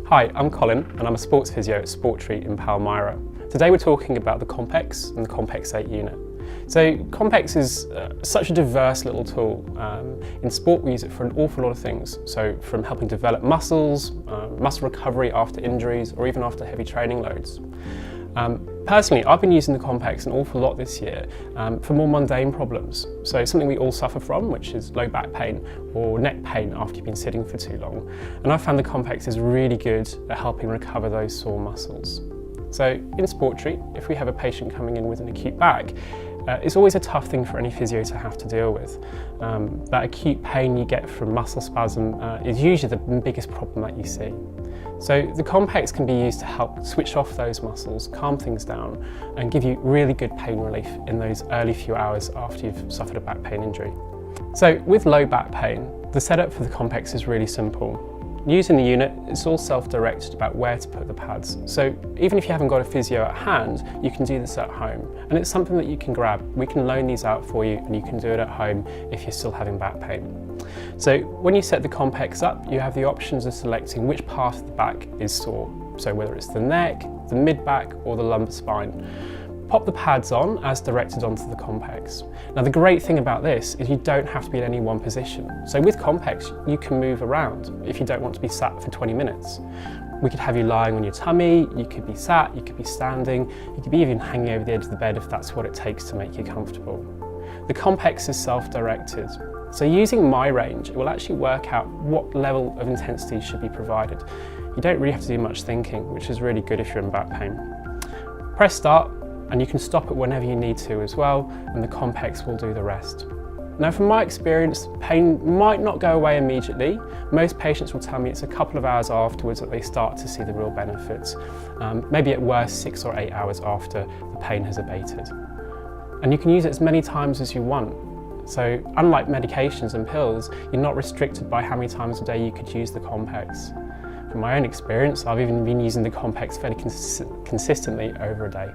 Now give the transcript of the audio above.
Hi, I'm Colin and I'm a sports physio at Sportreat in Palmyra. Today we're talking about the Compex and the Compex 8 unit. So Compex is such a diverse little tool. In sport we use it for an awful lot of things. So from helping develop muscles, muscle recovery after injuries or even after heavy training loads. Personally, I've been using the Compex an awful lot this year for more mundane problems. So something we all suffer from, which is low back pain or neck pain after you've been sitting for too long. And I found the Compex is really good at helping recover those sore muscles. So in Sportreat, if we have a patient coming in with an acute back, it's always a tough thing for any physio to have to deal with. That acute pain you get from muscle spasm is usually the biggest problem that you see. So the Compex can be used to help switch off those muscles, calm things down, and give you really good pain relief in those early few hours after you've suffered a back pain injury. So with low back pain, the setup for the Compex is really simple. Using the unit, it's all self-directed about where to put the pads. So even if you haven't got a physio at hand, you can do this at home. And it's something that you can grab. We can loan these out for you and you can do it at home if you're still having back pain. So when you set the Compex up, you have the options of selecting which part of the back is sore. So whether it's the neck, the mid-back or the lumbar spine. Pop the pads on as directed onto the Compex. Now the great thing about this is you don't have to be in any one position. So with Compex you can move around if you don't want to be sat for 20 minutes. We could have you lying on your tummy, you could be sat, you could be standing, you could be even hanging over the edge of the bed if that's what it takes to make you comfortable. The Compex is self-directed. So using my range, it will actually work out what level of intensity should be provided. You don't really have to do much thinking, which is really good if you're in back pain. Press start, and you can stop it whenever you need to as well, and the Compex will do the rest. Now from my experience, pain might not go away immediately. Most patients will tell me it's a couple of hours afterwards that they start to see the real benefits. Maybe at worst 6 or 8 hours after the pain has abated. And you can use it as many times as you want. So unlike medications and pills, you're not restricted by how many times a day you could use the Compex. From my own experience, I've even been using the Compex fairly consistently over a day.